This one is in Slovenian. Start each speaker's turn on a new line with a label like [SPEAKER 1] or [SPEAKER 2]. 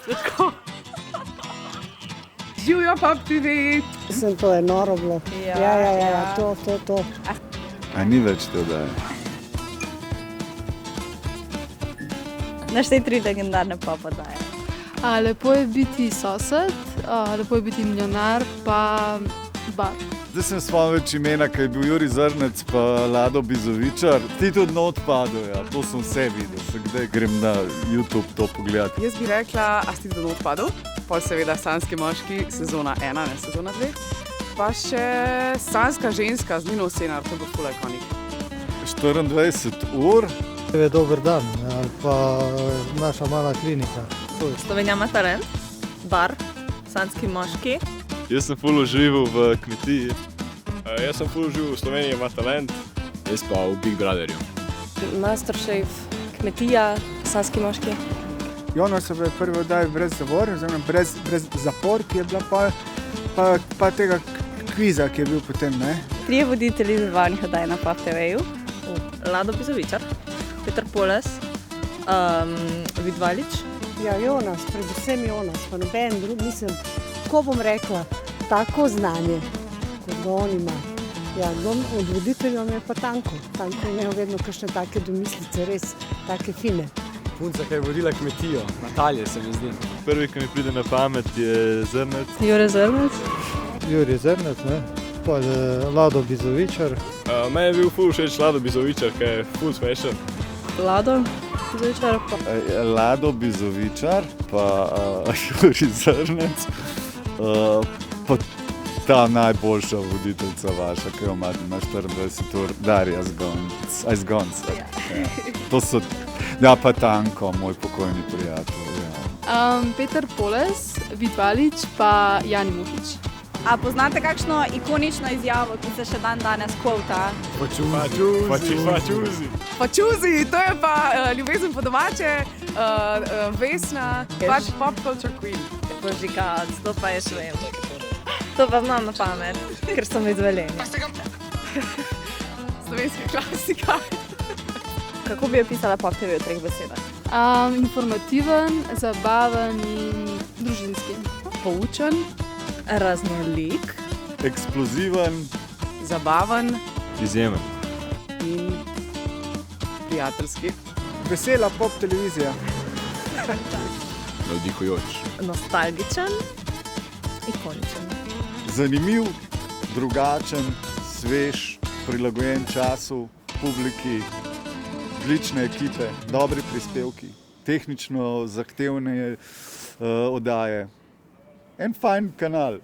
[SPEAKER 1] Tako. Živijo Pop TV.
[SPEAKER 2] Mislim, to je noro bilo. Ja, to.
[SPEAKER 3] A ni več to, da je.
[SPEAKER 4] Naštej 3 legendarne pop oddaje.
[SPEAKER 5] Lepo je biti sosed, lepo je biti milijonar, pa bar.
[SPEAKER 3] Zdaj sem spomnil več imena, kaj je bil Juri Zrnec pa Lado Bizovičar. Ti tudi not padajo, ja. To sem vse videl, se kdaj grem na YouTube to pogledati.
[SPEAKER 1] Jaz bi rekla, a si do not padel? Pol seveda Sanjski moški, sezona 1, ne sezona 2. Pa še Sanjska ženska z Nino Senar, to bo ful ikonik.
[SPEAKER 3] 24 ur.
[SPEAKER 6] Je dober dan, ali pa naša mala klinika.
[SPEAKER 4] Slovenija ima talent, bar, Sanjski moški.
[SPEAKER 7] Jaz sem ful užival v kmetiji. Jaz sem ful užival v Sloveniji ima talent. Jaz pa v Big Brotherju.
[SPEAKER 4] Masterchef, kmetija, Sanjski moški.
[SPEAKER 8] Jonas je prvi oddaji brez zavor, oziroma brez zapor, ki je bila pa tega kviza, ki je bil potem, ne?
[SPEAKER 4] 3 voditelji zabavnih oddaj na Pop TV-ju. Lado Bizovičar, Peter Poles, Vid Valič.
[SPEAKER 2] Ja, Jonas, predvsem Jonas, pa noben drug, mislim, tako bom rekla, tako znanje, kot ga on ima. Ja, od voditeljev je pa Tanko. Tanko je imel vedno kakšne take domislice, res take fine.
[SPEAKER 9] Punca, ki je vodila kmetijo, Natalija se mi zdi.
[SPEAKER 7] Prvi, ki mi pride na pamet, je Zrnec.
[SPEAKER 4] Jure Zrnec.
[SPEAKER 6] Juri Zrnec, ne? Pa Lado Bizovičar.
[SPEAKER 7] Meni je bil ful všeč Lado Bizovičar, ki je ful smešen.
[SPEAKER 4] Lado Bizovičar.
[SPEAKER 3] Lado Bizovičar, pa Juri Zrnec, pa ta najboljša voditeljica vaša, ki jo imate na 24 ur, Darja Zgonc. To so, ja, pa Tanko, moj pokojni prijatelj. Ja.
[SPEAKER 5] Peter Poles, Vid Valič, pa Jani Mušič.
[SPEAKER 4] A poznate kakšno ikonično izjavo, ki se še dan danes kvota?
[SPEAKER 7] Pačuzi.
[SPEAKER 1] Pačuzi, to je pa ljubezen po domače, Vesna, pač Pop Culture Queen.
[SPEAKER 4] Božikac, to pa je švem. To pa znam na pamet, ker sem iz Velenja.
[SPEAKER 1] Slovenska klasika.
[SPEAKER 4] Kako bi opisala Pop TV v 3 besedah?
[SPEAKER 5] Informativen, zabaven in družinski.
[SPEAKER 1] Poučen,
[SPEAKER 4] Raznolik.
[SPEAKER 3] Eksploziven,
[SPEAKER 1] zabaven
[SPEAKER 7] Izjemen.
[SPEAKER 1] in prijateljski.
[SPEAKER 8] Vesela pop televizija.
[SPEAKER 7] Navdihujoč.
[SPEAKER 4] Nostalgičen. Ikoničen.
[SPEAKER 3] zanimiv, drugačen, svež, prilagojen času, publiki, odlične ekipe, dobri prispevki, tehnično zahtevne oddaje. En fajn kanal.